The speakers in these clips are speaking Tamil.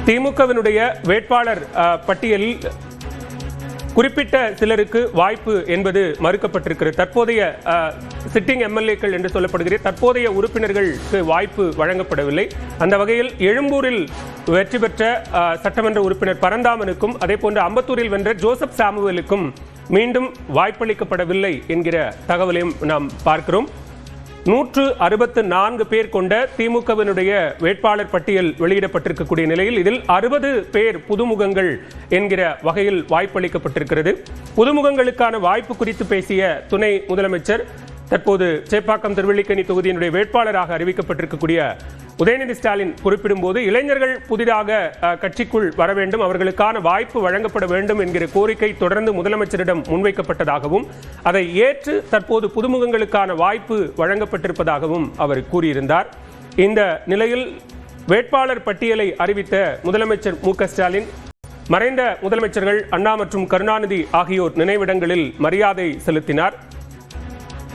திமுகவினுடைய வேட்பாளர் பட்டியலில் குறிப்பிட்ட சிலருக்கு வாய்ப்பு என்பது மறுக்கப்பட்டிருக்கிறது. தற்போதைய சிட்டிங் எம்எல்ஏக்கள் என்று சொல்லப்படுகிற தற்போதைய உறுப்பினர்களுக்கு வாய்ப்பு வழங்கப்படவில்லை. அந்த வகையில் எழும்பூரில் வெற்றி பெற்ற சட்டமன்ற உறுப்பினர் பரந்தாமனுக்கும் அதே போன்று அம்பத்தூரில் வென்ற ஜோசப் சாமுவேலுக்கும் மீண்டும் வாய்ப்பளிக்கப்படவில்லை என்கிற தகவலையும் நாம் பார்க்கிறோம். 164 பேர் கொண்ட திமுகவினுடைய வேட்பாளர் பட்டியல் வெளியிடப்பட்டிருக்கக்கூடிய நிலையில் இதில் 60 பேர் புதுமுகங்கள் என்கிற வகையில் வாய்ப்பளிக்கப்பட்டிருக்கிறது. புதுமுகங்களுக்கான வாய்ப்பு குறித்து பேசிய துணை முதலமைச்சர் தற்போது சேப்பாக்கம் திருவல்லிக்கேணி தொகுதியினுடைய வேட்பாளராக அறிவிக்கப்பட்டிருக்கக்கூடிய உதயநிதி ஸ்டாலின் குறிப்பிடும் போது இளைஞர்கள் புதிதாக கட்சிக்குள் வர வேண்டும், அவர்களுக்கான வாய்ப்பு வழங்கப்பட வேண்டும் என்கிற கோரிக்கை தொடர்ந்து முதலமைச்சரிடம் முன்வைக்கப்பட்டதாகவும் அதை ஏற்று தற்போது புதுமுகங்களுக்கான வாய்ப்பு வழங்கப்பட்டிருப்பதாகவும் அவர் கூறியிருந்தார். இந்த நிலையில் வேட்பாளர் பட்டியலை அறிவித்த முதலமைச்சர் மு.க. ஸ்டாலின் மறைந்த முதலமைச்சர்கள் அண்ணா மற்றும் கருணாநிதி ஆகியோர் நினைவிடங்களில் மரியாதை செலுத்தினார்.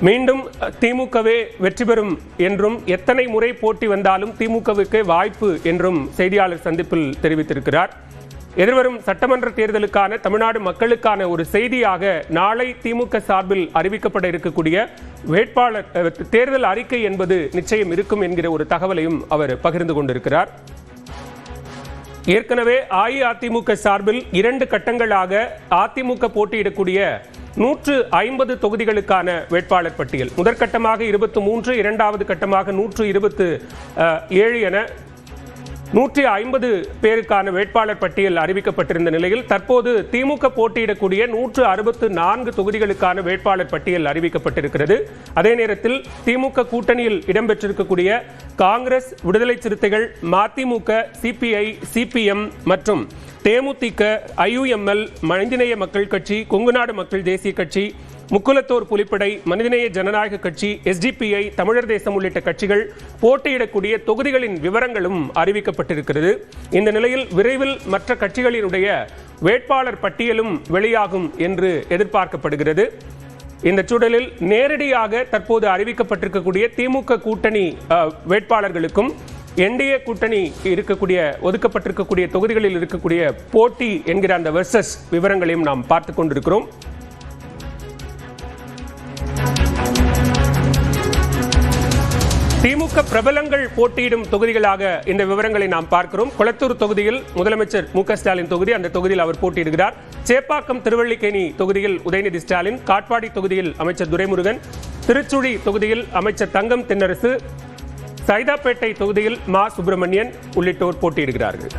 மீண்டும் திமுகவே வெற்றி பெறும் என்றும் எத்தனை முறை போட்டி வந்தாலும் திமுகவுக்கு வாய்ப்பு என்றும் செய்தியாளர் சந்திப்பில் தெரிவித்திருக்கிறார். எதிர்வரும் சட்டமன்ற தேர்தலுக்கான தமிழ்நாடு மக்களுக்கான ஒரு செய்தியாக நாளை திமுக சார்பில் அறிவிக்கப்பட இருக்கக்கூடிய வேட்பாளர் தேர்தல் அறிக்கை என்பது நிச்சயம் இருக்கும் என்கிற ஒரு தகவலையும் அவர் பகிர்ந்து கொண்டிருக்கிறார். ஏற்கனவே அஇஅதிமுக சார்பில் 2 கட்டங்களாக அதிமுக போட்டியிடக்கூடிய 150 தொகுதிகளுக்கான வேட்பாளர் பட்டியல் முதற்கட்டமாக 23, இரண்டாவது கட்டமாக 127 என 150 பேருக்கான வேட்பாளர் பட்டியல் அறிவிக்கப்பட்டிருந்த நிலையில் தற்போது திமுக போட்டியிடக்கூடிய 164 தொகுதிகளுக்கான வேட்பாளர் பட்டியல் அறிவிக்கப்பட்டிருக்கிறது. அதே நேரத்தில் திமுக கூட்டணியில் இடம்பெற்றிருக்கக்கூடிய காங்கிரஸ், விடுதலை சிறுத்தைகள், மதிமுக, சிபிஐ, சிபிஎம் மற்றும் தேமுதிக, ஐயுஎம்எல், மனிதநேய மக்கள் கட்சி, கொங்குநாடு மக்கள் தேசிய கட்சி, முக்குலத்தோர் புலிப்படை, மனிதநேய ஜனநாயக கட்சி, எஸ்டிபிஐ, தமிழர் தேசம் உள்ளிட்ட கட்சிகள் போட்டியிடக்கூடிய தொகுதிகளின் விவரங்களும் அறிவிக்கப்பட்டிருக்கிறது. இந்த நிலையில் விரைவில் மற்ற கட்சிகளினுடைய வேட்பாளர் பட்டியலும் வெளியாகும் என்று எதிர்பார்க்கப்படுகிறது. இந்த சூழலில் நேரடியாக தற்போது அறிவிக்கப்பட்டிருக்கக்கூடிய திமுக கூட்டணி வேட்பாளர்களுக்கும் என்டிஏ கூட்டணி இருக்கக்கூடிய ஒதுக்கப்பட்டிருக்கக்கூடிய தொகுதிகளில் இருக்கக்கூடிய போட்டி என்கிற அந்த வெர்சஸ் விவரங்களையும் நாம் பார்த்துக் கொண்டிருக்கிறோம். திமுக பிரபலங்கள் போட்டியிடும் தொகுதிகளாக இந்த விவரங்களை நாம் பார்க்கிறோம். கொளத்தூர் தொகுதியில் முதலமைச்சர் மு.க. ஸ்டாலின் தொகுதி, அந்த தொகுதியில் அவர் போட்டியிடுகிறார். சேப்பாக்கம் திருவல்லிக்கேணி தொகுதியில் உதயநிதி ஸ்டாலின், காட்பாடி தொகுதியில் அமைச்சர் துரைமுருகன், திருச்சுழி தொகுதியில் அமைச்சர் தங்கம் தென்னரசு, சைதாப்பேட்டை தொகுதியில் மா. சுப்பிரமணியன் உள்ளிட்டோர் போட்டியிடுகிறார்கள்.